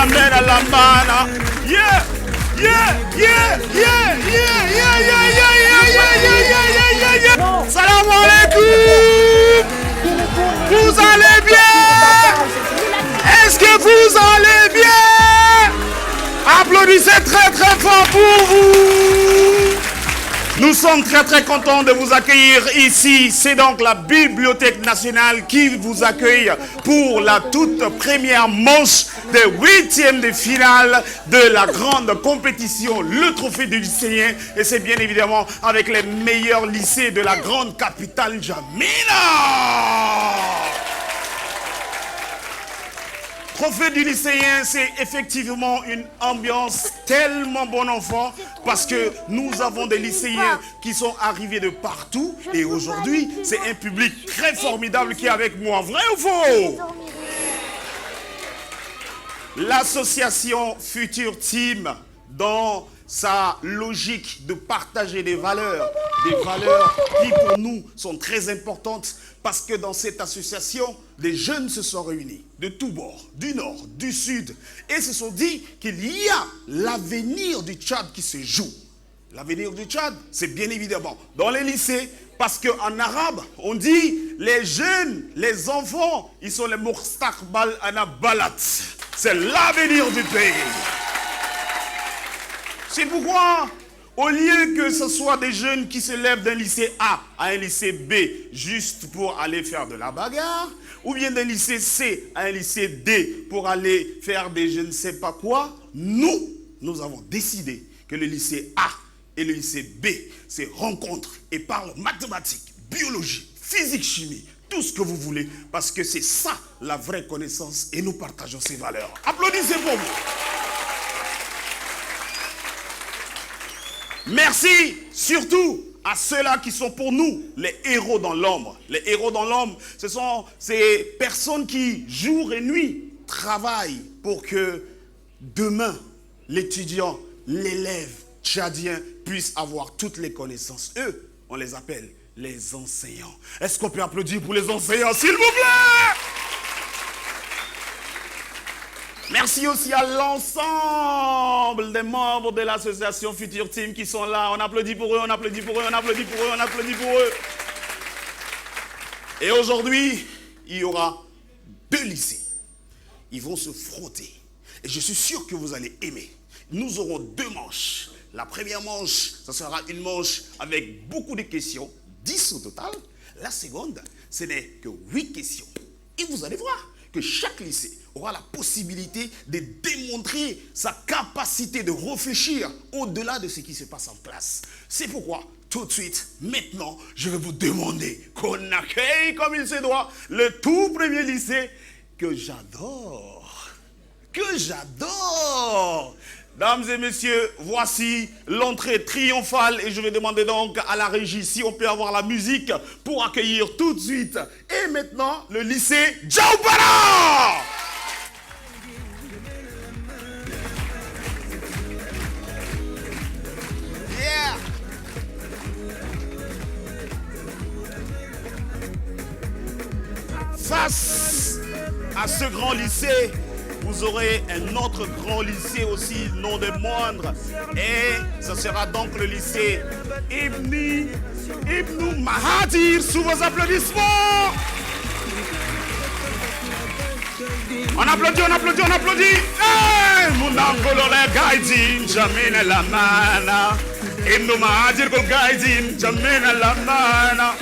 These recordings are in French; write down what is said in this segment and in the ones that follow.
Jamena Lamana. Yeah, yeah, yeah, yeah, yeah, yeah, yeah, yeah, yeah, yeah, yeah, yeah. Salam alaikum. Vous allez bien? Est-ce que vous allez bien? Applaudissez très très fort pour vous. Nous sommes très très contents de vous accueillir ici. C'est donc la Bibliothèque nationale qui vous accueille pour la toute première manche des 8e de finale de la grande compétition, le trophée du lycéen. Et c'est bien évidemment avec les meilleurs lycées de la grande capitale N'Djamena. Trophée du lycéen, c'est effectivement une ambiance tellement bon enfant parce que nous avons des lycéens qui sont arrivés de partout et aujourd'hui, c'est un public très formidable qui est avec moi. Vrai ou faux? L'association Futur Team, dans sa logique de partager des valeurs qui pour nous sont très importantes parce que dans cette association, les jeunes se sont réunis de tous bords, du nord, du sud et se sont dit qu'il y a l'avenir du Tchad qui se joue. L'avenir du Tchad, c'est bien évidemment dans les lycées parce qu'en arabe, on dit les jeunes, les enfants, ils sont les Moustaqbal Anabalat. C'est l'avenir du pays. C'est pourquoi, au lieu que ce soit des jeunes qui se lèvent d'un lycée A à un lycée B juste pour aller faire de la bagarre, ou bien d'un lycée C à un lycée D pour aller faire des je ne sais pas quoi, nous avons décidé que le lycée A et le lycée B se rencontrent et parlent mathématiques, biologie, physique, chimie, tout ce que vous voulez, parce que c'est ça la vraie connaissance et nous partageons ces valeurs. Applaudissez pour vous. Merci surtout à ceux-là qui sont pour nous les héros dans l'ombre. Les héros dans l'ombre, ce sont ces personnes qui, jour et nuit, travaillent pour que demain, l'étudiant, l'élève tchadien puisse avoir toutes les connaissances. Eux, on les appelle les enseignants. Est-ce qu'on peut applaudir pour les enseignants, s'il vous plaît? Merci aussi à l'ensemble des membres de l'association Futur Team qui sont là. On applaudit pour eux, on applaudit pour eux, on applaudit pour eux, on applaudit pour eux. Et aujourd'hui, il y aura 2 lycées. Ils vont se frotter. Et je suis sûr que vous allez aimer. Nous aurons 2 manches. La première manche, ce sera une manche avec beaucoup de questions, 10 au total. La seconde, ce n'est que 8 questions. Et vous allez voir que chaque lycée aura la possibilité de démontrer sa capacité de réfléchir au-delà de ce qui se passe en classe. C'est pourquoi, tout de suite, maintenant, je vais vous demander qu'on accueille comme il se doit le tout premier lycée que j'adore. Que j'adore. Dames et messieurs, voici l'entrée triomphale et je vais demander donc à la régie si on peut avoir la musique pour accueillir tout de suite. Et maintenant, le lycée Djaoubara. Yeah. Face à ce grand lycée, vous aurez un autre grand lycée aussi, non des moindres. Et ce sera donc le lycée Ibn Mahadir. Sous vos applaudissements. On applaudit, on applaudit, on applaudit. Hey, Mounangolo le gaidin, Jamena la mana. Ibn Mahadir kul gaidin, Jamena la mana.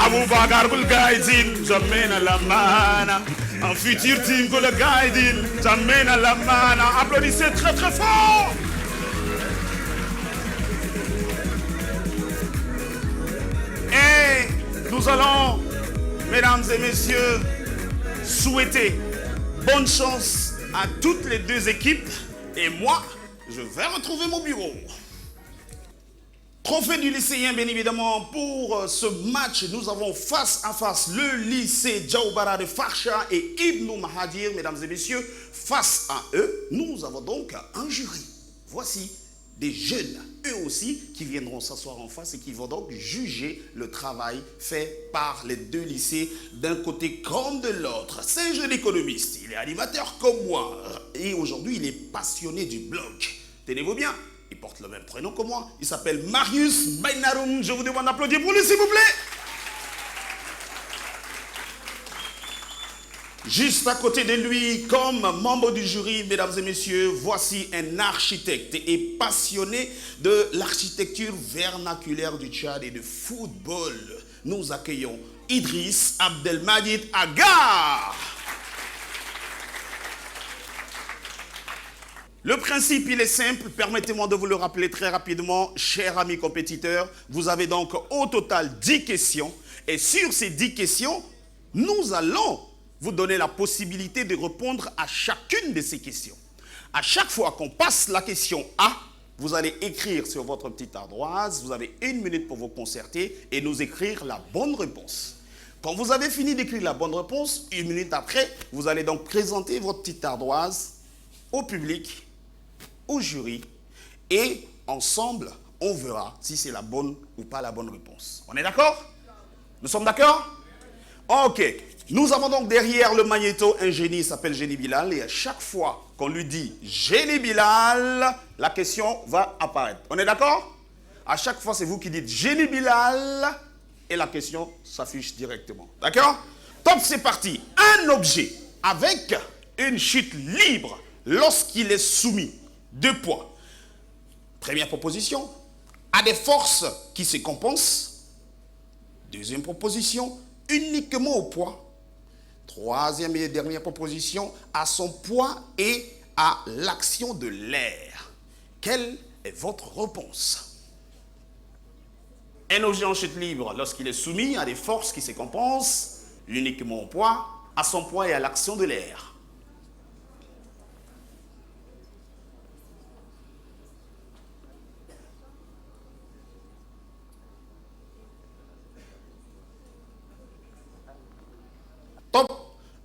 Abu Bakar kul gaidin, Jamena la mana. Un futur team que le guiding t'amène à la main. Applaudissez très très fort. Et nous allons, mesdames et messieurs, souhaiter bonne chance à toutes les 2 équipes. Et moi, je vais retrouver mon bureau. Trophée du lycéen, bien évidemment, pour ce match, nous avons face à face le lycée Djaoubara de Farsha et Ibn Mahadir, mesdames et messieurs. Face à eux, nous avons donc un jury. Voici des jeunes, eux aussi, qui viendront s'asseoir en face et qui vont donc juger le travail fait par les deux lycées d'un côté comme de l'autre. C'est un jeune économiste, il est animateur comme moi et aujourd'hui il est passionné du blog. Tenez-vous bien, il porte le même prénom que moi, il s'appelle Marius Bainarum. Je vous demande d'applaudir pour lui s'il vous plaît. Juste à côté de lui, comme membre du jury, mesdames et messieurs, voici un architecte et passionné de l'architecture vernaculaire du Tchad et de football. Nous accueillons Idriss Abdelmajid Aga. Le principe, il est simple. Permettez-moi de vous le rappeler très rapidement, chers amis compétiteurs. Vous avez donc au total 10 questions. Et sur ces 10 questions, nous allons vous donner la possibilité de répondre à chacune de ces questions. À chaque fois qu'on passe la question A, vous allez écrire sur votre petite ardoise, vous avez 1 minute pour vous concerter et nous écrire la bonne réponse. Quand vous avez fini d'écrire la bonne réponse, 1 minute après, vous allez donc présenter votre petite ardoise au public, au jury, et ensemble, on verra si c'est la bonne ou pas la bonne réponse. On est d'accord? Nous sommes d'accord? Ok. Nous avons donc derrière le magnéto un génie, il s'appelle Génie Bilal, et à chaque fois qu'on lui dit Génie Bilal, la question va apparaître. On est d'accord? À chaque fois, c'est vous qui dites Génie Bilal, et la question s'affiche directement. D'accord? Top, c'est parti. Un objet avec une chute libre lorsqu'il est soumis. 2 points. Première proposition, a des forces qui se compensent. Deuxième proposition, uniquement au poids. Troisième et dernière proposition, à son poids et à l'action de l'air. Quelle est votre réponse? Un objet en chute libre, lorsqu'il est soumis à des forces qui se compensent, uniquement au poids, à son poids et à l'action de l'air. Top.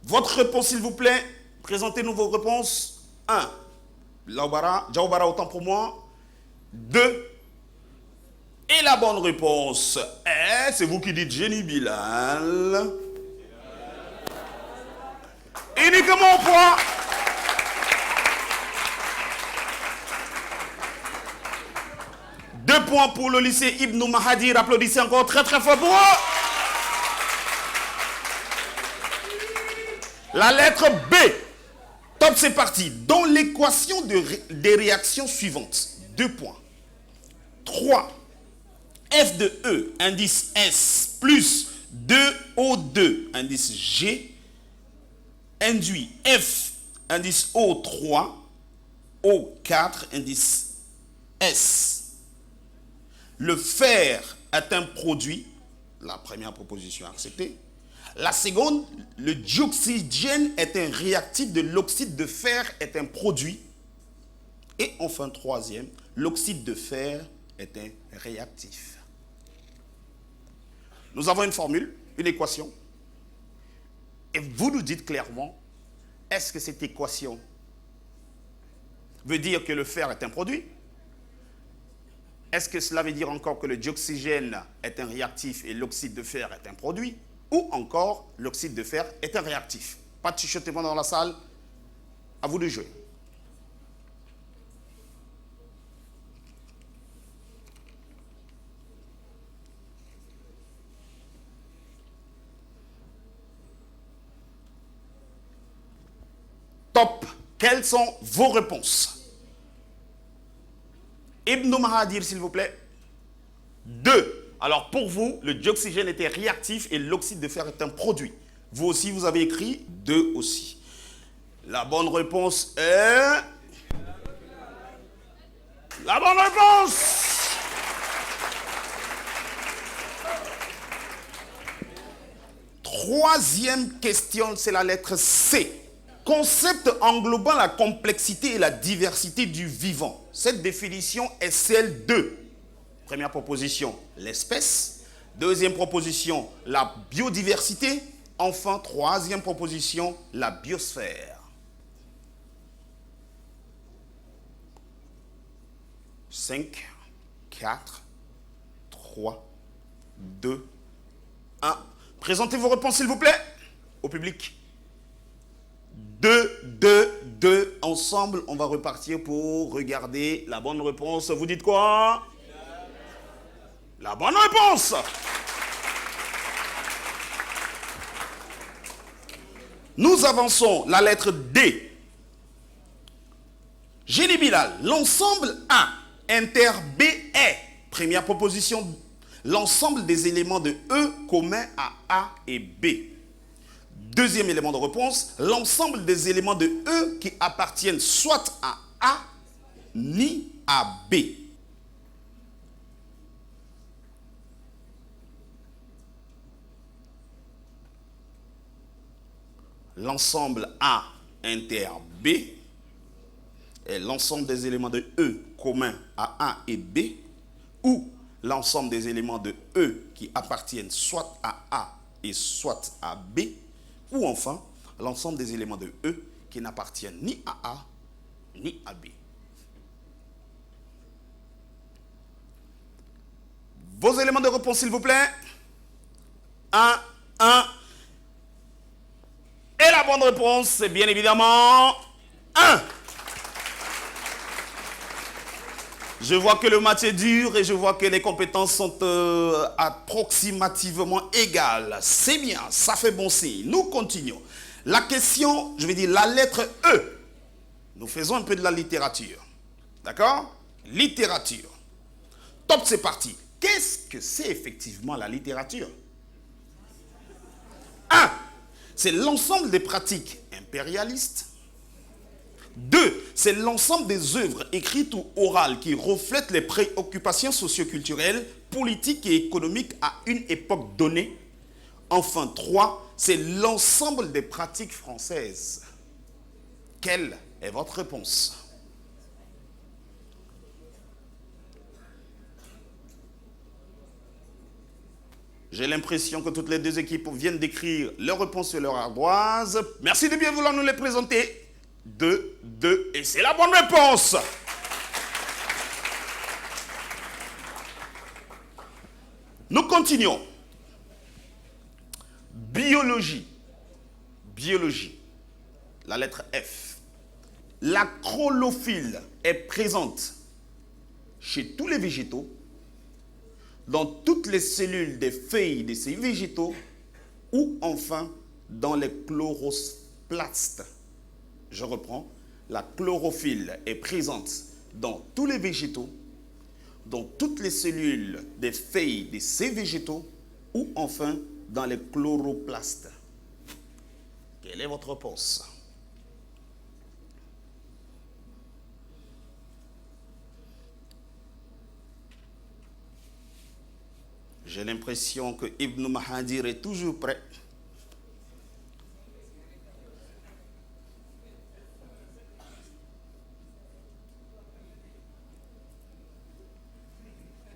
Votre réponse, s'il vous plaît. Présentez-nous vos réponses. 1. Djaoubara, autant pour moi. 2. Et la bonne réponse est, c'est vous qui dites Génie Bilal. Uniquement au poids. Deux points pour le lycée Ibn Mahadir. Applaudissez encore très très fort pour eux. La lettre B. Top, c'est parti. Dans l'équation des réactions suivantes. 2 points. 3. F de E, indice S, plus 2O2, indice G, induit F, indice O3, O4, indice S. Le fer est un produit. La première proposition acceptée. La seconde, le dioxygène est un réactif de l'oxyde de fer est un produit. Et enfin, troisième, l'oxyde de fer est un réactif. Nous avons une formule, une équation. Et vous nous dites clairement, est-ce que cette équation veut dire que le fer est un produit? Est-ce que cela veut dire encore que le dioxygène est un réactif et l'oxyde de fer est un produit? Ou encore, l'oxyde de fer est un réactif? Pas de chuchotement dans la salle. À vous de jouer. Top. Quelles sont vos réponses? Ibn Mahadir, s'il vous plaît. 2. Alors pour vous, le dioxygène était réactif et l'oxyde de fer est un produit. Vous aussi, vous avez écrit 2 aussi. La bonne réponse est... La bonne réponse! Troisième question, c'est la lettre C. Concept englobant la complexité et la diversité du vivant. Cette définition est celle de... Première proposition, l'espèce. Deuxième proposition, la biodiversité. Enfin, troisième proposition, la biosphère. 5, 4, 3, 2, 1. Présentez vos réponses, s'il vous plaît, au public. 2, 2, 2. Ensemble, on va repartir pour regarder la bonne réponse. Vous dites quoi? La bonne réponse. Nous avançons. La lettre D. Génie Bilal. L'ensemble A inter B est. Première proposition. L'ensemble des éléments de E communs à A et B. Deuxième élément de réponse. L'ensemble des éléments de E qui appartiennent soit à A ni à B. L'ensemble A inter B est l'ensemble des éléments de E communs à A et B, ou l'ensemble des éléments de E qui appartiennent soit à A et soit à B, ou enfin l'ensemble des éléments de E qui n'appartiennent ni à A ni à B. Vos éléments de réponse, s'il vous plaît. 1, 1. Et la bonne réponse, c'est bien évidemment 1. Je vois que le match est dur et je vois que les compétences sont approximativement égales. C'est bien, ça fait bon signe. Nous continuons. La question, je vais dire la lettre E. Nous faisons un peu de la littérature. D'accord? Littérature. Top, c'est parti. Qu'est-ce que c'est effectivement la littérature? 1. C'est l'ensemble des pratiques impérialistes. 2. C'est l'ensemble des œuvres écrites ou orales qui reflètent les préoccupations socioculturelles, politiques et économiques à une époque donnée. Enfin, 3. C'est l'ensemble des pratiques françaises. Quelle est votre réponse? J'ai l'impression que toutes les deux équipes viennent d'écrire leurs réponses sur leur ardoise. Merci de bien vouloir nous les présenter. 2, 2, et c'est la bonne réponse. Nous continuons. Biologie. Biologie. La lettre F. La chlorophylle est présente chez tous les végétaux, dans toutes les cellules des feuilles de ces végétaux, ou enfin dans les chloroplastes. Je reprends. La chlorophylle est présente dans tous les végétaux, dans toutes les cellules des feuilles de ces végétaux, ou enfin dans les chloroplastes. Quelle est votre réponse? J'ai l'impression que Ibn Mahadir est toujours prêt.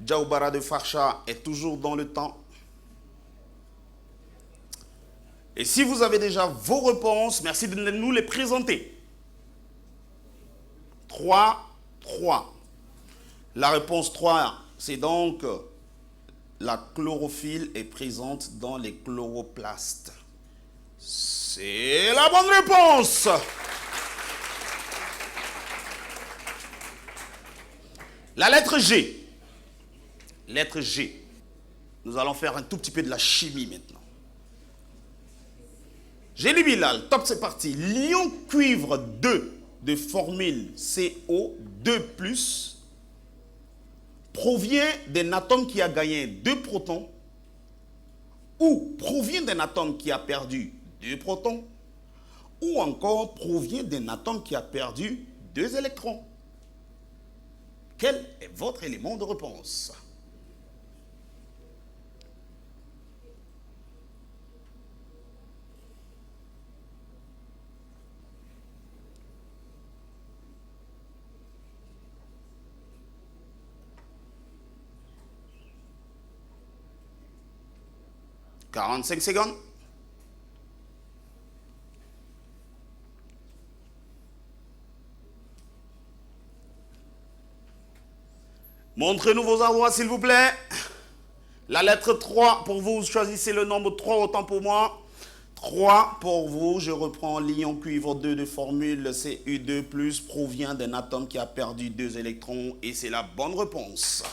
Djaoubara de Farcha est toujours dans le temps. Et si vous avez déjà vos réponses, merci de nous les présenter. 3, 3. La réponse 3, c'est donc la chlorophylle est présente dans les chloroplastes. C'est la bonne réponse. La lettre G. Lettre G. Nous allons faire un tout petit peu de la chimie maintenant. Génie Bilal, top, c'est parti. L'ion cuivre 2 de formule CO2+, provient d'un atome qui a gagné 2 protons, ou provient d'un atome qui a perdu 2 protons, ou encore provient d'un atome qui a perdu 2 électrons. Quel est votre élément de réponse? « 45 secondes. Montrez-nous vos endroits, s'il vous plaît. La lettre 3, pour vous, choisissez le nombre 3, autant pour moi. 3 pour vous, je reprends l'ion cuivre 2 de formule Cu2+, provient d'un atome qui a perdu 2 électrons et c'est la bonne réponse.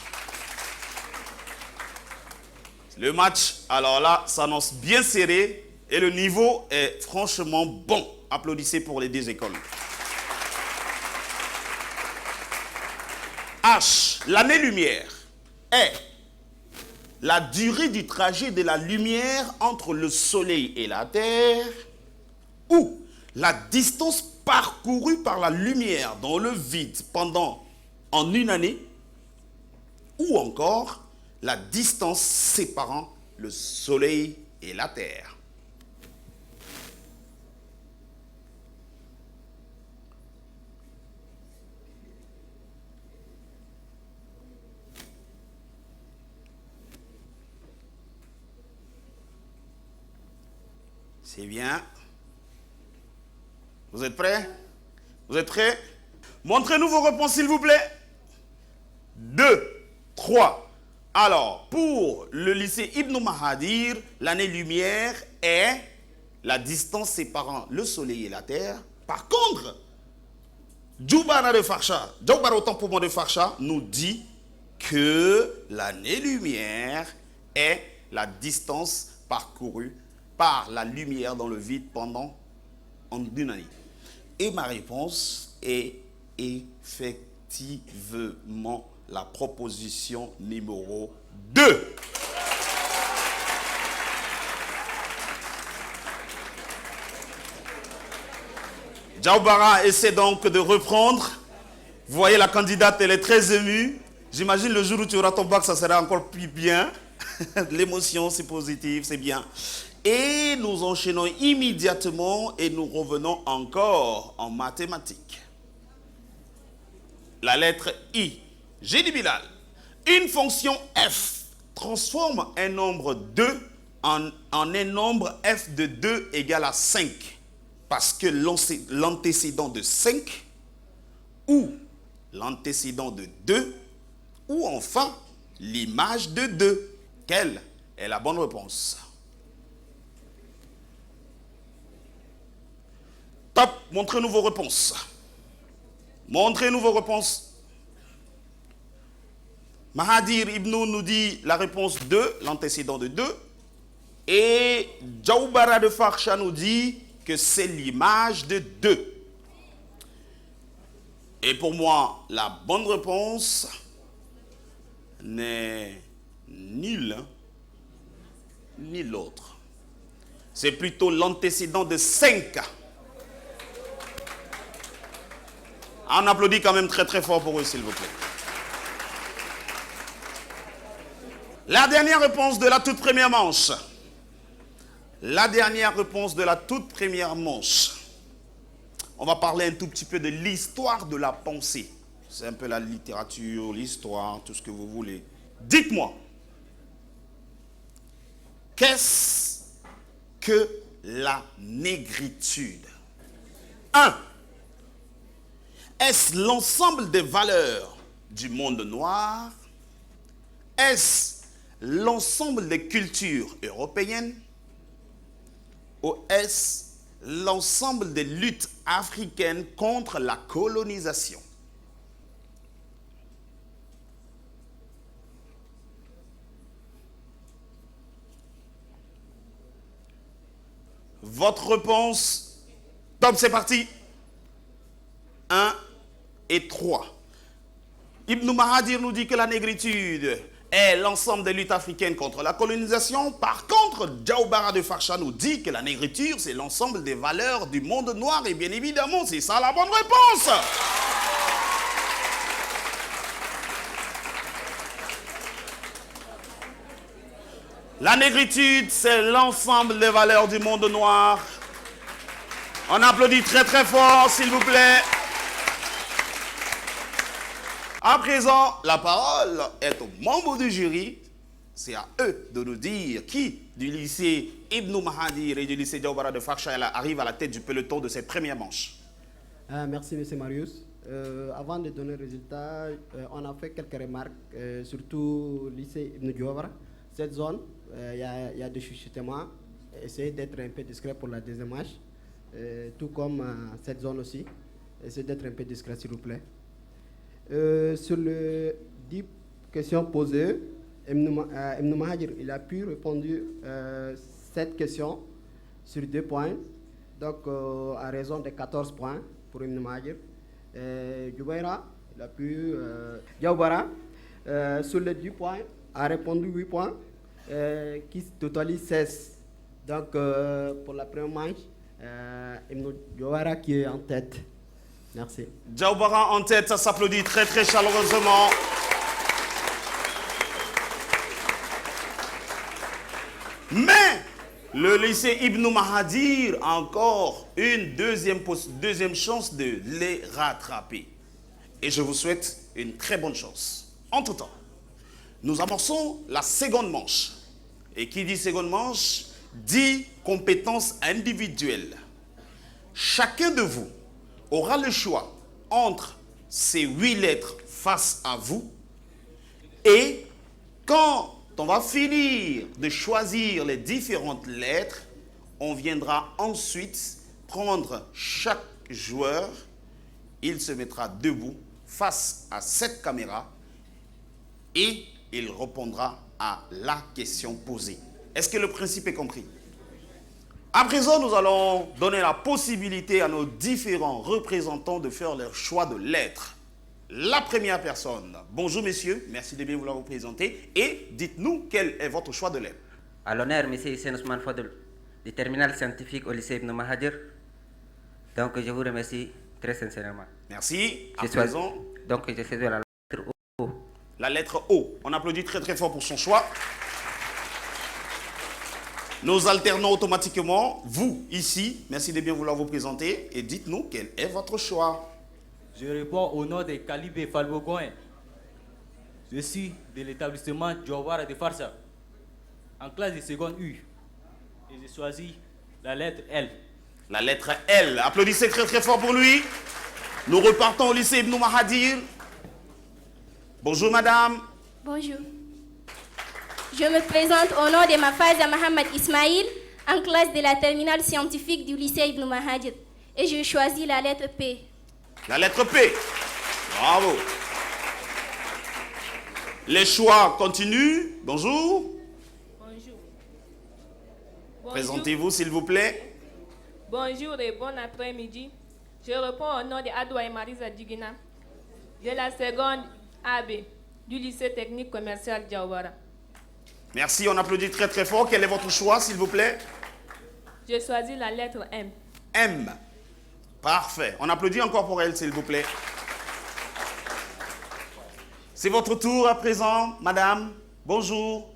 Le match, alors là, s'annonce bien serré et le niveau est franchement bon. Applaudissez pour les deux écoles. H, l'année-lumière est la durée du trajet de la lumière entre le Soleil et la Terre, ou la distance parcourue par la lumière dans le vide en une année, ou encore la distance séparant le Soleil et la Terre. C'est bien. Vous êtes prêts? Vous êtes prêts? Montrez-nous vos réponses, s'il vous plaît. 2, 3. Alors, pour le lycée Ibn Mahadir, l'année-lumière est la distance séparant le Soleil et la Terre. Par contre, Djoubara de Farsha, Djoubara autant pour moi de Farsha, nous dit que l'année-lumière est la distance parcourue par la lumière dans le vide en une année. Et ma réponse est effectivement la proposition numéro 2. Djaoubara essaie donc de reprendre. Vous voyez, la candidate, elle est très émue. J'imagine le jour où tu auras ton bac, ça sera encore plus bien. L'émotion, c'est positif, c'est bien. Et nous enchaînons immédiatement et nous revenons encore en mathématiques. La lettre I. J'ai dit Bilal. Une fonction f transforme un nombre 2 en un nombre f de 2 égale à 5. Parce que l'antécédent de 5 ou l'antécédent de 2 ou enfin l'image de 2. Quelle est la bonne réponse? Top, montrez-nous vos réponses. Montrez-nous vos réponses. Mahadir Ibn nous dit la réponse 2, l'antécédent de 2. Et Djaoubara de Farsha nous dit que c'est l'image de 2. Et pour moi, la bonne réponse n'est ni l'un ni l'autre. C'est plutôt l'antécédent de 5. On applaudit quand même très très fort pour eux, s'il vous plaît. La dernière réponse de la toute première manche. La dernière réponse de la toute première manche. On va parler un tout petit peu de l'histoire de la pensée. C'est un peu la littérature, l'histoire, tout ce que vous voulez. Dites-moi, qu'est-ce que la négritude? 1. Est-ce l'ensemble des valeurs du monde noir? Est-ce l'ensemble des cultures européennes? Ou est-ce l'ensemble des luttes africaines contre la colonisation? Votre réponse, top, c'est parti. 1 et 3. Ibn Mahadir nous dit que la négritude est l'ensemble des luttes africaines contre la colonisation. Par contre, Djaoubara de Farsha nous dit que la négritude, c'est l'ensemble des valeurs du monde noir. Et bien évidemment, c'est ça la bonne réponse. La négritude, c'est l'ensemble des valeurs du monde noir. On applaudit très très fort, s'il vous plaît. À présent, la parole est aux membres du jury. C'est à eux de nous dire qui, du lycée Ibn Mahadir et du lycée Djaoubara de Farsha, arrive à la tête du peloton de cette première manche. Merci, M. Marius. Avant de donner le résultat, on a fait quelques remarques, surtout au lycée Ibn Diawara. Cette zone, il y a des chuchotements. Essayez d'être un peu discret pour la deuxième manche. Tout comme cette zone aussi. Essayez d'être un peu discret, s'il vous plaît. Sur les 10 questions posées, Ibn Mahajir, il a pu répondre 7 questions sur 2 points. Donc, à raison de 14 points pour Ibn Mahajir. Jubaira, il a pu. Diawara, sur les 10 points, a répondu 8 points, qui totalise 16. Donc, pour la première manche, Ibn Diawara qui est en tête. Merci. Diawara en tête, ça s'applaudit très très chaleureusement. Mais le lycée Ibn Mahadir a encore une deuxième chance de les rattraper. Et je vous souhaite une très bonne chance. Entre-temps, nous amorçons la seconde manche. Et qui dit seconde manche, dit compétences individuelles. Chacun de vous aura le choix entre ces 8 lettres face à vous et quand on va finir de choisir les différentes lettres, on viendra ensuite prendre chaque joueur, il se mettra debout face à cette caméra et il répondra à la question posée. Est-ce que le principe est compris? À présent, nous allons donner la possibilité à nos différents représentants de faire leur choix de lettres. La première personne. Bonjour messieurs, merci de bien vouloir vous présenter et dites-nous quel est votre choix de lettres. À l'honneur, monsieur Hussein Ousmane Fadel, du terminal scientifique au lycée Ibn Mahadir. Donc je vous remercie très sincèrement. Merci. À présent, donc je choisis la lettre O. La lettre O. On applaudit très très fort pour son choix. Nous alternons automatiquement. Vous, ici, merci de bien vouloir vous présenter et dites-nous quel est votre choix. Je réponds au nom de Kalibé Falbogoin. Je suis de l'établissement Diawara de Farsa, en classe de seconde U. Et j'ai choisi la lettre L. La lettre L. Applaudissez très très fort pour lui. Nous repartons au lycée Ibn Mahadir. Bonjour madame. Bonjour. Je me présente au nom de Mafaza Mohamed Ismail, en classe de la terminale scientifique du lycée Ibn Mahadir. Et je choisis la lettre P. La lettre P. Bravo. Les choix continuent. Bonjour. Bonjour. Présentez-vous s'il vous plaît. Bonjour et bon après-midi. Je réponds au nom de Adwa et Marisa Digina, de la seconde AB du lycée technique commercial Diawara. Merci, on applaudit très très fort. Quel est votre choix s'il vous plaît? J'ai choisi la lettre M. M. Parfait. On applaudit encore pour elle s'il vous plaît. C'est votre tour à présent, madame. Bonjour.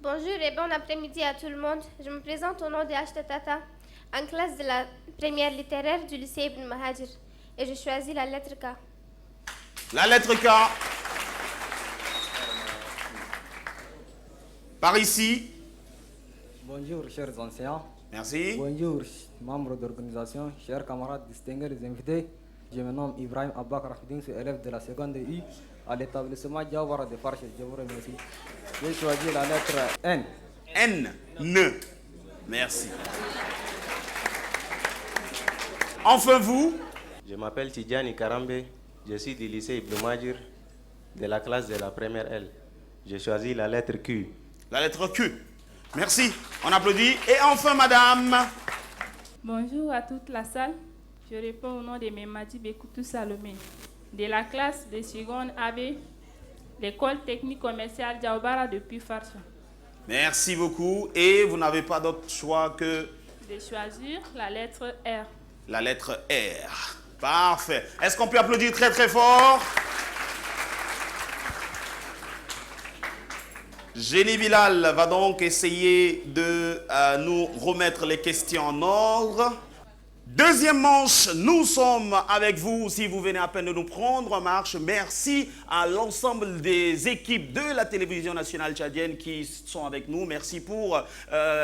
Bonjour et bon après-midi à tout le monde. Je me présente au nom de Ashta Tata, en classe de la première littéraire du lycée Ibn Mahadir. Et je choisis la lettre K. La lettre K. Par ici. Bonjour, chers enseignants. Merci. Bonjour, membres d'organisation, chers camarades distingués, les invités. Je me nomme Ibrahim Abbak Rafidin, je suis élève de la seconde I à l'établissement Diawara de Farche. Je vous remercie. J'ai choisi la lettre N. N. N. Merci. Enfin vous. Je m'appelle Tidjani Karambe. Je suis du lycée Ibn Mahadir, de la classe de la première L. J'ai choisi la lettre Q. La lettre Q. Merci. On applaudit. Et enfin, madame. Bonjour à toute la salle. Je réponds au nom de Memadi Bekoutou Salomé, de la classe de seconde AB, l'école technique commerciale Diawara depuis Farcha. Merci beaucoup. Et vous n'avez pas d'autre choix que De choisir la lettre R. la lettre R. Parfait. Est-ce qu'on peut applaudir très très fort? Génie Bilal va donc essayer de nous remettre les questions en ordre. Deuxième manche, nous sommes avec vous. Si vous venez à peine de nous prendre en marche, merci à l'ensemble des équipes de la télévision nationale tchadienne qui sont avec nous. Merci pour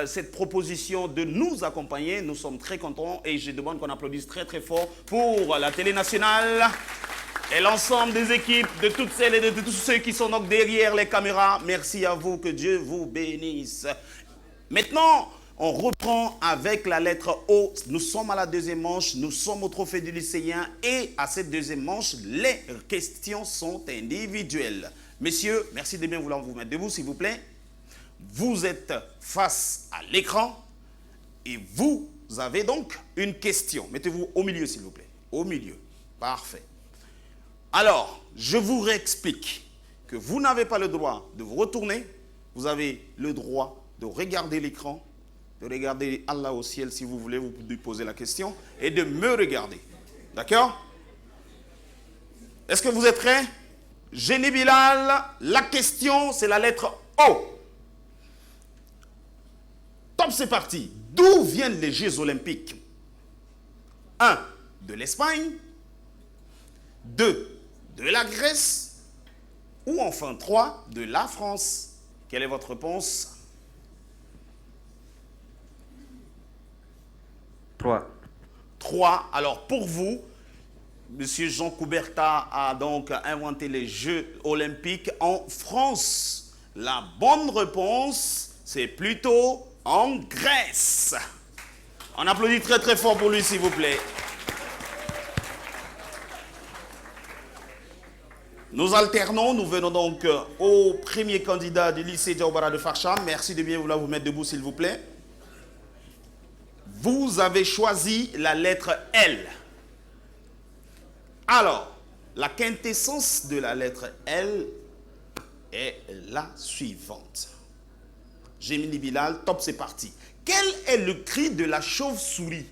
cette proposition de nous accompagner. Nous sommes très contents et je demande qu'on applaudisse très très fort pour la télé nationale et l'ensemble des équipes, de toutes celles et de tous ceux qui sont donc derrière les caméras. Merci à vous, que Dieu vous bénisse. Maintenant, on reprend avec la lettre O. Nous sommes à la deuxième manche, nous sommes au trophée du lycéen et à cette deuxième manche, les questions sont individuelles. Messieurs, merci de bien vouloir vous mettre debout, s'il vous plaît. Vous êtes face à l'écran et vous avez donc une question. Mettez-vous au milieu, s'il vous plaît. Au milieu. Parfait. Alors, je vous réexplique que vous n'avez pas le droit de vous retourner. Vous avez le droit de regarder l'écran, de regarder Allah au ciel si vous voulez, vous pouvez poser la question, et de me regarder. D'accord? Est-ce que vous êtes prêts? Génie Bilal, la question, c'est la lettre O. Top, c'est parti. D'où viennent les Jeux Olympiques? 1. De l'Espagne. 2. De la Grèce. Ou enfin 3. De la France. Quelle est votre réponse? 3. 3. Alors pour vous, Monsieur Jean Coubertin a donc inventé les Jeux Olympiques en France. La bonne réponse, c'est plutôt en Grèce. On applaudit très très fort pour lui, s'il vous plaît. Nous alternons, nous venons donc au premier candidat du lycée Diaoubara de Farsha. Merci de bien vouloir vous mettre debout, s'il vous plaît. Vous avez choisi la lettre L. Alors, la quintessence de la lettre L est la suivante. Gémini Bilal, top, c'est parti. Quel est le cri de la chauve-souris?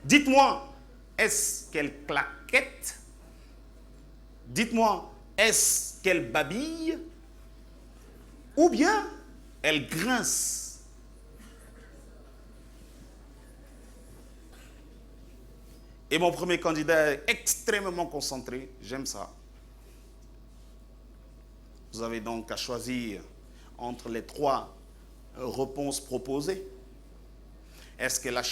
Dites-moi, est-ce qu'elle claquette? Dites-moi, est-ce qu'elle babille? Ou bien elle grince? Et mon premier candidat est extrêmement concentré. J'aime ça. Vous avez donc à choisir entre les 3 réponses proposées. Est-ce que la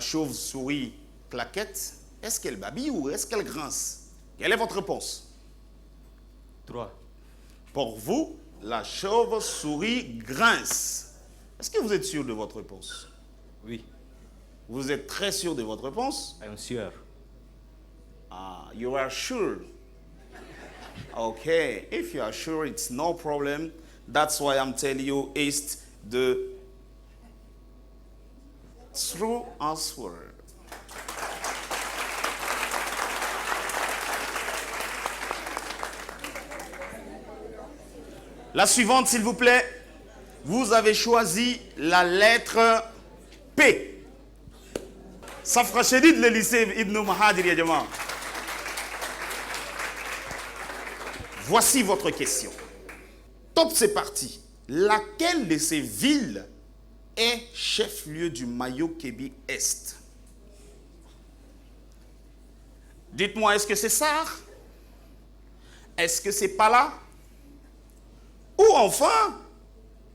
chauve-souris claquette? Est-ce qu'elle babille ou est-ce qu'elle grince? Quelle est votre réponse? 3. Pour vous, la chauve-souris grince. Est-ce que vous êtes sûr de votre réponse? Oui. Vous êtes très sûr de votre réponse? I am sure. Ah, you are sure. Okay, if you are sure, it's no problem. That's why I'm telling you it's the true answer. La suivante, s'il vous plaît. Vous avez choisi la lettre P. Safra Chedid, le lycée Ibn Mahadir Yadjama. Voici votre question. Top, c'est parti. Laquelle de ces villes est chef-lieu du Mayo-Kébi Est? Dites-moi, est-ce que c'est Sar? Est-ce que c'est Pala? Ou enfin,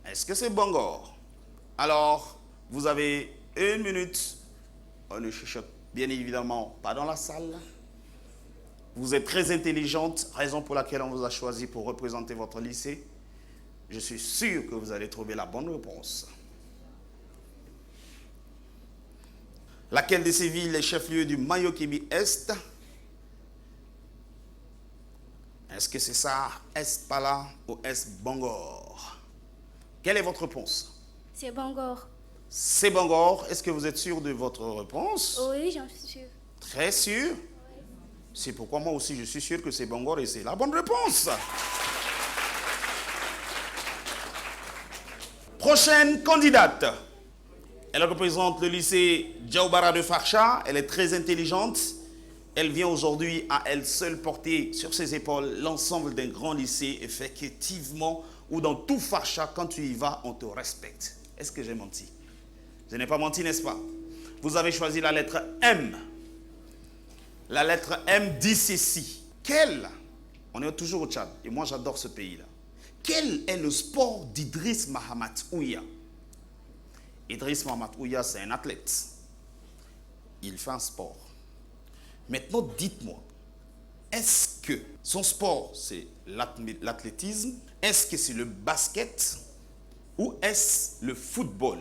est-ce que c'est Bangor? Alors, vous avez 1 minute. On ne chuchote bien évidemment pas dans la salle. Vous êtes très intelligente, raison pour laquelle on vous a choisi pour représenter votre lycée. Je suis sûr que vous allez trouver la bonne réponse. Laquelle de ces villes est chef-lieu du Mayo-Kébi Est? Est-ce que c'est ça, Est Pala ou Est Bangor? Quelle est votre réponse? C'est Bangor. C'est Bangor. Est-ce que vous êtes sûr de votre réponse? Oui, j'en suis sûre. Très sûr? Oui. C'est pourquoi moi aussi je suis sûr que c'est Bangor et c'est la bonne réponse. Prochaine candidate. Elle représente le lycée Diaoubara de Farsha. Elle est très intelligente. Elle vient aujourd'hui à elle seule porter sur ses épaules l'ensemble d'un grand lycée. Effectivement, où dans tout Farsha, quand tu y vas, on te respecte. Est-ce que j'ai menti? Je n'ai pas menti, n'est-ce pas? Vous avez choisi la lettre M. La lettre M dit ceci. On est toujours au Tchad, et moi j'adore ce pays-là. Quel est le sport d'Idriss Mahamat Ouya? Idriss Mahamat Ouya, c'est un athlète. Il fait un sport. Maintenant, dites-moi, est-ce que son sport, c'est l'athlétisme? Est-ce que c'est le basket? Ou est-ce le football?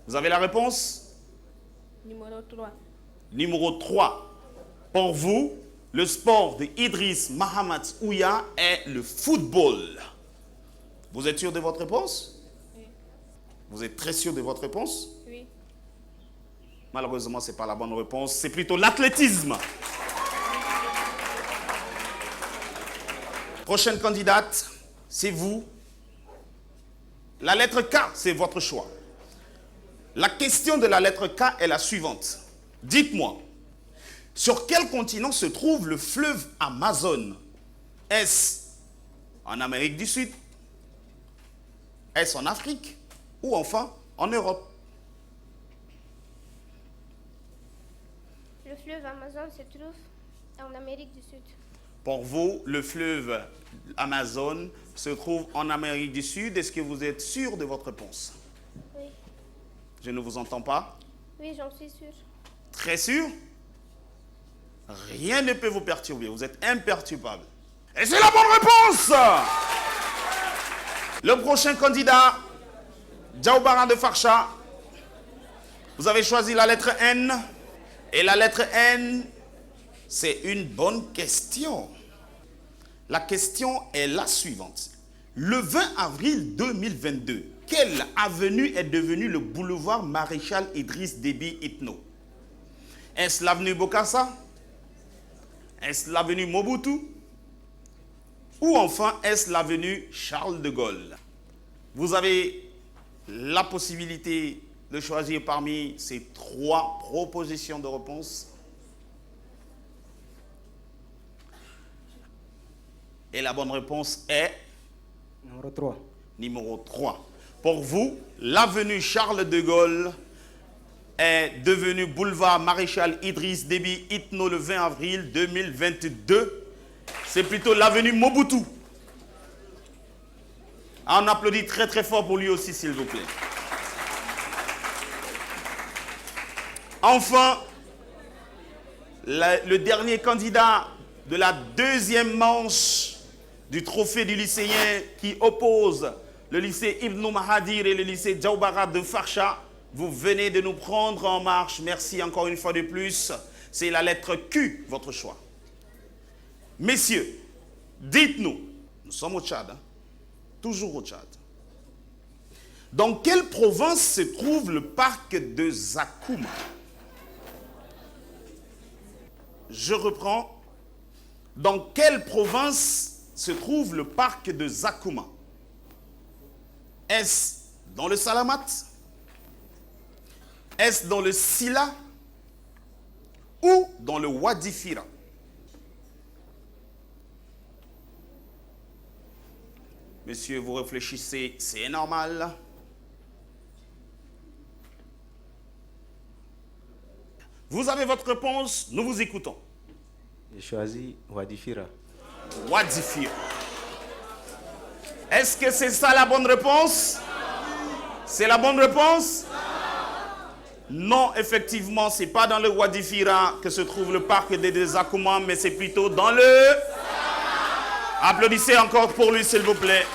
Vous avez la réponse? Numéro 3. Numéro 3. Pour vous, le sport de Idriss Mahamat Ouya est le football. Vous êtes sûr de votre réponse? Oui. Vous êtes très sûr de votre réponse? Oui. Malheureusement, ce n'est pas la bonne réponse. C'est plutôt l'athlétisme. Prochaine candidate, c'est vous. La lettre K, c'est votre choix. La question de la lettre K est la suivante. Dites-moi, sur quel continent se trouve le fleuve Amazon? Est-ce en Amérique du Sud? Est-ce en Afrique? Ou enfin en Europe? Le fleuve Amazon se trouve en Amérique du Sud. Pour vous, le fleuve Amazon se trouve en Amérique du Sud. Est-ce que vous êtes sûr de votre réponse? Oui. Je ne vous entends pas. Oui, j'en suis sûre. Très sûr? Rien ne peut vous perturber. Vous êtes imperturbable. Et c'est la bonne réponse! Le prochain candidat, Djaoubara de Farsha. Vous avez choisi la lettre N. Et la lettre N, c'est une bonne question. La question est la suivante. Le 20 avril 2022, quelle avenue est devenue le boulevard Maréchal Idriss Déby Itno? Est-ce l'avenue Bokassa? Est-ce l'avenue Mobutu? Ou enfin, est-ce l'avenue Charles de Gaulle? Vous avez la possibilité de choisir parmi ces 3 propositions de réponse. Et la bonne réponse est Numéro 3. Numéro 3. Pour vous, l'avenue Charles de Gaulle est devenue boulevard Maréchal Idriss Déby Itno le 20 avril 2022. C'est plutôt l'avenue Mobutu. On applaudit très très fort pour lui aussi, s'il vous plaît. Enfin, le dernier candidat de la deuxième manche du trophée du lycéen qui oppose le lycée Ibn Mahadir et le lycée Djaoubara de Farsha. Vous venez de nous prendre en marche. Merci encore une fois de plus. C'est la lettre Q, votre choix. Messieurs, dites-nous, nous sommes au Tchad, hein? Toujours au Tchad. Dans quelle province se trouve le parc de Zakouma? Je reprends. Dans quelle province se trouve le parc de Zakouma? Est-ce dans le Salamat? Est-ce dans le Sila? Ou dans le Wadifira? Monsieur, vous réfléchissez, c'est normal. Vous avez votre réponse, nous vous écoutons. J'ai choisi Wadifira. Wadifira. Est-ce que c'est ça la bonne réponse? C'est la bonne réponse? Non, effectivement, ce n'est pas dans le Wadifira que se trouve le parc des Zakouma, mais c'est plutôt dans le... Applaudissez encore pour lui, s'il vous plaît.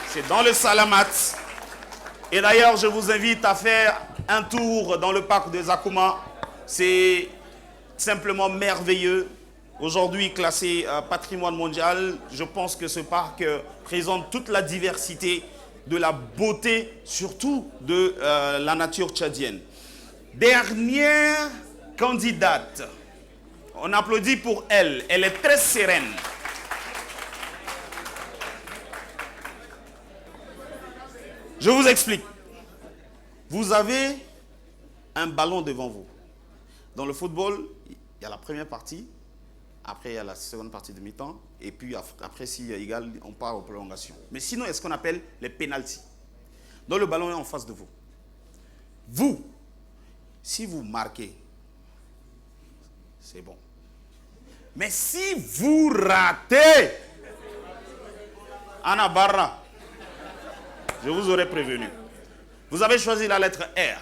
C'est dans le Salamat. Et d'ailleurs, je vous invite à faire un tour dans le parc de Zakouma. C'est simplement merveilleux. Aujourd'hui classé patrimoine mondial, je pense que ce parc présente toute la diversité, de la beauté, surtout de la nature tchadienne. Dernière candidate. On applaudit pour elle. Elle est très sereine. Je vous explique. Vous avez un ballon devant vous. Dans le football, il y a la première partie. Après, il y a la seconde partie de mi-temps. Et puis après, s'il y a égal, on part aux prolongations. Mais sinon, il y a ce qu'on appelle les pénaltys. Donc le ballon est en face de vous. Vous, si vous marquez, c'est bon. Mais si vous ratez, Anna Barra, je vous aurais prévenu. Vous avez choisi la lettre R.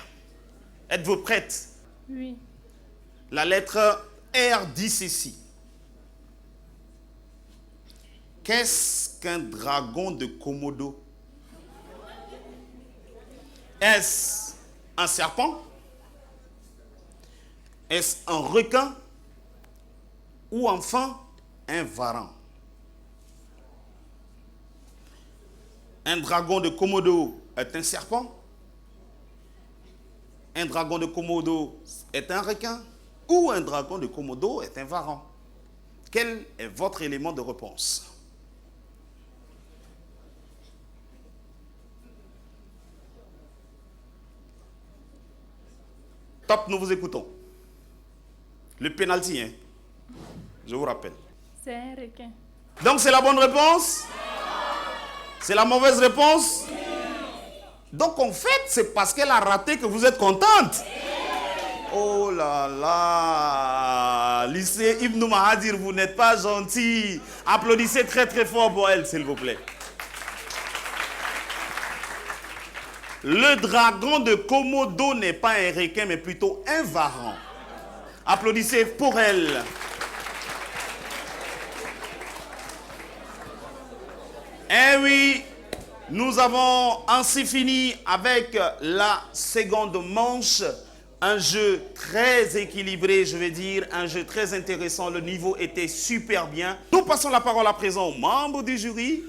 Êtes-vous prête? Oui. La lettre R dit ceci. Qu'est-ce qu'un dragon de Komodo? Est-ce un serpent? Est-ce un requin? Ou enfin un varan? Un dragon de Komodo est un serpent? Un dragon de Komodo est un requin? Ou un dragon de Komodo est un varan? Quel est votre élément de réponse? Top, nous vous écoutons. Le pénalty, hein? Je vous rappelle. C'est un requin. Donc c'est la bonne réponse? C'est la mauvaise réponse? Donc en fait, c'est parce qu'elle a raté que vous êtes contente. Oh là là, lycée Ibn Mahadir, vous n'êtes pas gentil. Applaudissez très très fort pour elle, s'il vous plaît. Le dragon de Komodo n'est pas un requin, mais plutôt un varan. Applaudissez pour elle. Eh oui, nous avons ainsi fini avec la seconde manche. Un jeu très équilibré, je vais dire, un jeu très intéressant. Le niveau était super bien. Nous passons la parole à présent aux membres du jury.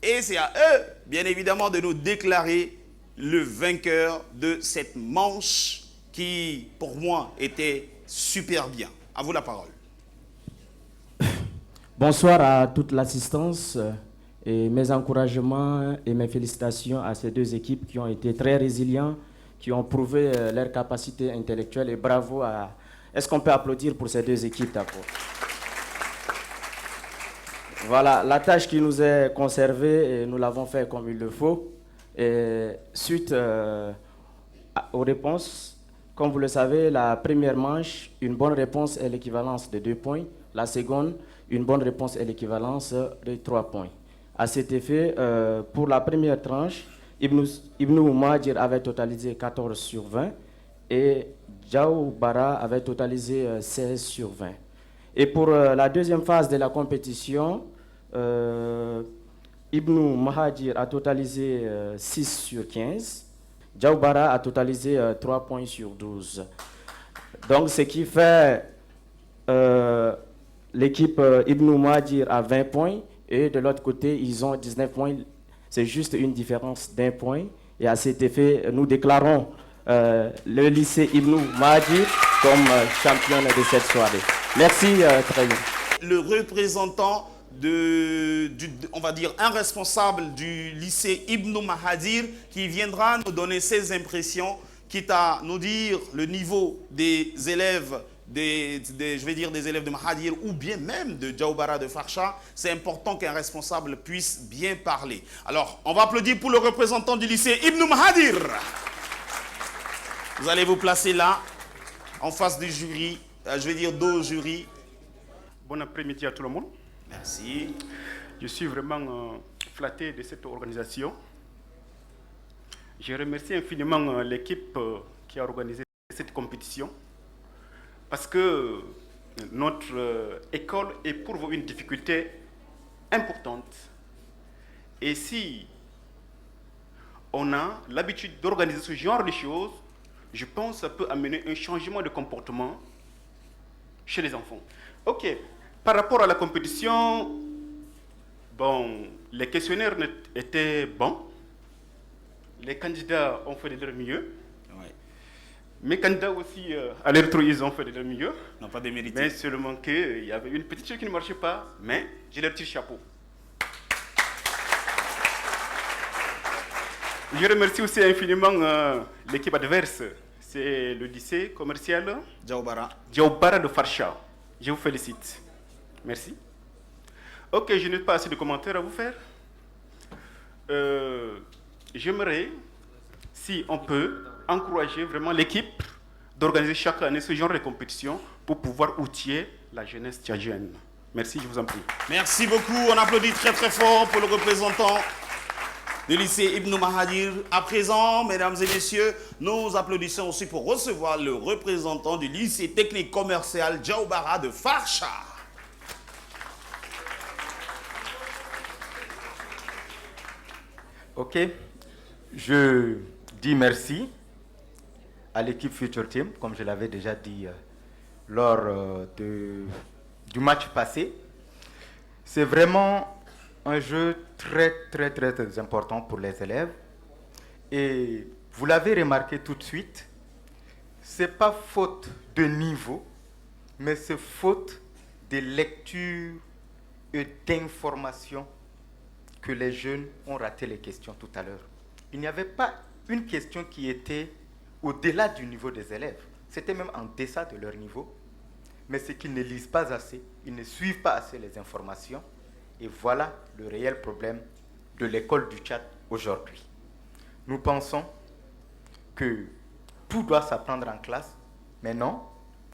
Et c'est à eux, bien évidemment, de nous déclarer le vainqueur de cette manche qui, pour moi, était super bien. À vous la parole. Bonsoir à toute l'assistance et mes encouragements et mes félicitations à ces deux équipes qui ont été très résilients, qui ont prouvé leur capacité intellectuelle et bravo à... Est-ce qu'on peut applaudir pour ces deux équipes d'abord? Voilà, la tâche qui nous est conservée, et nous l'avons fait comme il le faut. Et suite aux réponses, comme vous le savez, la première manche, une bonne réponse est l'équivalence de 2 points. La seconde, une bonne réponse est l'équivalence de 3 points. À cet effet, pour la première tranche, Ibn Mahadir avait totalisé 14 sur 20 et Diaw Bara avait totalisé 16 sur 20. Et pour la deuxième phase de la compétition, Ibn Mahadir a totalisé 6 sur 15. Diaw Bara a totalisé 3 points sur 12. Donc, ce qui fait l'équipe Ibn Mahadir à 20 points et de l'autre côté, ils ont 19 points. C'est juste une différence d'1 point. Et à cet effet, nous déclarons le lycée Ibn Mahadir comme championne de cette soirée. Merci, très bien. Le représentant on va dire, un responsable du lycée Ibn Mahadir qui viendra nous donner ses impressions, quitte à nous dire le niveau des élèves, je vais dire des élèves de Mahadir ou bien même de Diaw Bara de Farsha. C'est important qu'un responsable puisse bien parler. Alors, on va applaudir pour le représentant du lycée Ibn Mahadir. Vous allez vous placer là, en face du jury, je vais dire dos au jury. Bon après-midi à tout le monde. Merci. Je suis vraiment flatté de cette organisation. Je remercie infiniment l'équipe qui a organisé cette compétition parce que notre école éprouve une difficulté importante. Et si on a l'habitude d'organiser ce genre de choses, je pense que ça peut amener un changement de comportement chez les enfants. Ok. Par rapport à la compétition, bon, les questionnaires étaient bons. Les candidats ont fait de leur mieux. Ouais. Mes candidats aussi, à leur tour, ils ont fait de leur mieux. Non, pas démérité. Mais seulement qu'il y avait une petite chose qui ne marchait pas, mais j'ai leur petit chapeau. Je remercie aussi infiniment l'équipe adverse. C'est le lycée commercial Diaw Bara. Diaw Bara de Farsha. Je vous félicite. Merci. Ok, je n'ai pas assez de commentaires à vous faire. J'aimerais, si on peut, encourager vraiment l'équipe d'organiser chaque année ce genre de compétition pour pouvoir outiller la jeunesse tchadienne. Merci, je vous en prie. Merci beaucoup. On applaudit très très fort pour le représentant du lycée Ibn Mahadir. À présent, mesdames et messieurs, nous applaudissons aussi pour recevoir le représentant du lycée technique commercial Djaoubara de Farsha. Ok, je dis merci à l'équipe Future Team, comme je l'avais déjà dit lors du match passé. C'est vraiment un jeu très important pour les élèves. Et vous l'avez remarqué tout de suite, ce n'est pas faute de niveau, mais c'est faute de lecture et d'information que les jeunes ont raté les questions tout à l'heure. Il n'y avait pas une question qui était au-delà du niveau des élèves. C'était même en deçà de leur niveau. Mais c'est qu'ils ne lisent pas assez, ils ne suivent pas assez les informations. Et voilà le réel problème de l'école du Tchad aujourd'hui. Nous pensons que tout doit s'apprendre en classe, mais non,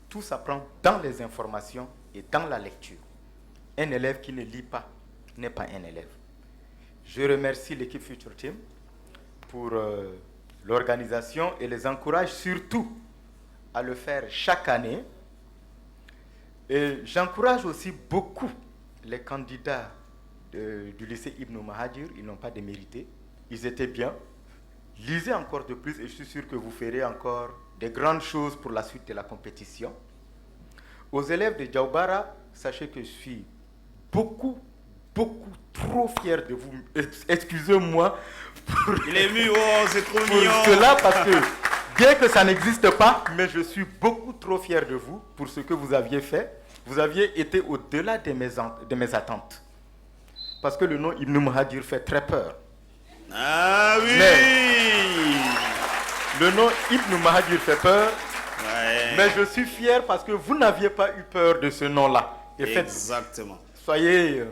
tout s'apprend dans les informations et dans la lecture. Un élève qui ne lit pas n'est pas un élève. Je remercie l'équipe Future Team pour l'organisation et les encourage surtout à le faire chaque année. Et j'encourage aussi beaucoup les candidats du lycée Ibn Mahadir. Ils n'ont pas démérité. Ils étaient bien. Lisez encore de plus et je suis sûr que vous ferez encore des grandes choses pour la suite de la compétition. Aux élèves de Djaoubara, sachez que je suis beaucoup trop fier de vous. Excusez-moi pour, il est ému, oh, c'est trop mignon. Cela, parce que bien que ça n'existe pas, mais je suis beaucoup trop fier de vous pour ce que vous aviez fait. Vous aviez été au-delà de mes attentes. Parce que le nom Ibn Mahadir fait très peur. Ah oui. Mais le nom Ibn Mahadir fait peur. Ouais. Mais je suis fier parce que vous n'aviez pas eu peur de ce nom-là. Exactement. Soyez...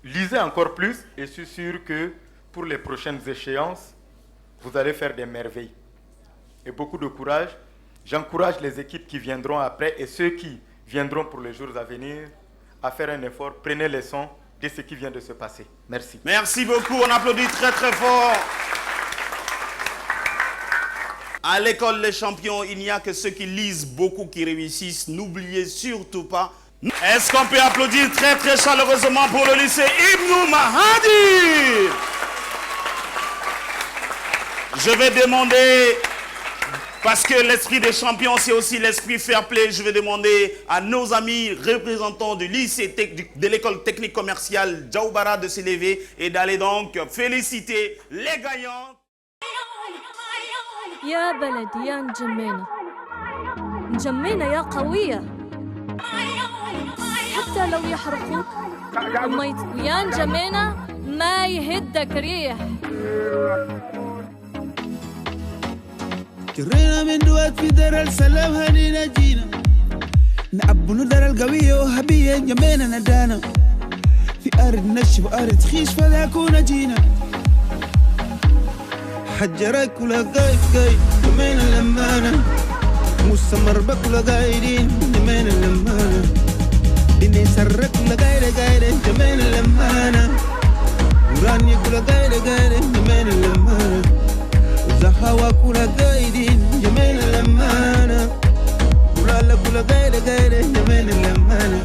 lisez encore plus et je suis sûr que pour les prochaines échéances, vous allez faire des merveilles. Et beaucoup de courage. J'encourage les équipes qui viendront après et ceux qui viendront pour les jours à venir à faire un effort. Prenez leçon de ce qui vient de se passer. Merci. Merci beaucoup. On applaudit très très fort. À l'école Les Champions, il n'y a que ceux qui lisent beaucoup qui réussissent. N'oubliez surtout pas. Est-ce qu'on peut applaudir très très chaleureusement pour le lycée Ibn Mahadir? Je vais demander, parce que l'esprit des champions c'est aussi l'esprit fair play, je vais demander à nos amis représentants du lycée de l'école technique commerciale Djaoubara de s'élever et d'aller donc féliciter les gagnants. يا بلدي يا نجمينا نجمينا يا قوية حتى لو يحرقوك ويا نجمينا ما يهدك ريح جرينا من دوات في دار السلام هنينا جينا نعبو ندار القوية وهبية جمينا ندانا في أرض نشف وأرض خيش فذاكونا جينا حجرك ولا قايد قايد جمينا لمانا مستمر بك ولا قايدين جمينا لمانا إني سرك ولا قايد قايد جمينا لمانا وراني ولا قايد قايد جمينا لمانا زهوا ولا قايدين جمينا لمانا ولا لك ولا قايد قايد جمينا لمانا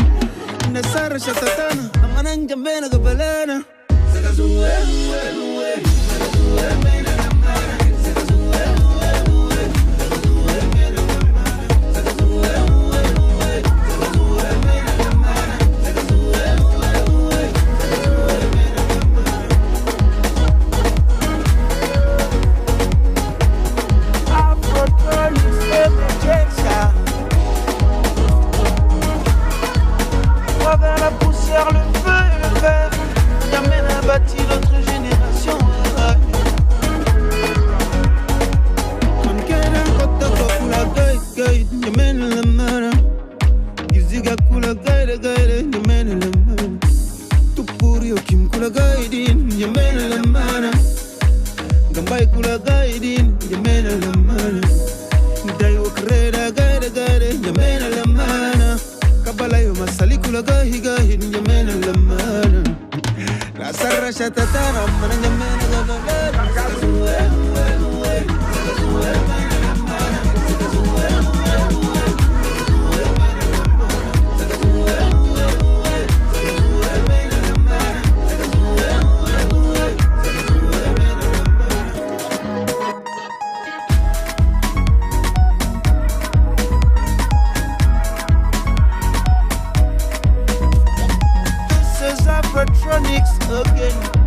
نسار شتتانا أما نجمينا قبلانا La poussière, le feu et le verre, Yamena a bâti notre génération. Mario Kim kula gaidin Yemena lamana Gambai kula gaidin Yemena lamana Dayo kreda gaida gaida Yemena lamana Kabalayo masali kula gahi gahi Yemena lamana Nasara shatatara Mana yemena lamana Patronics again.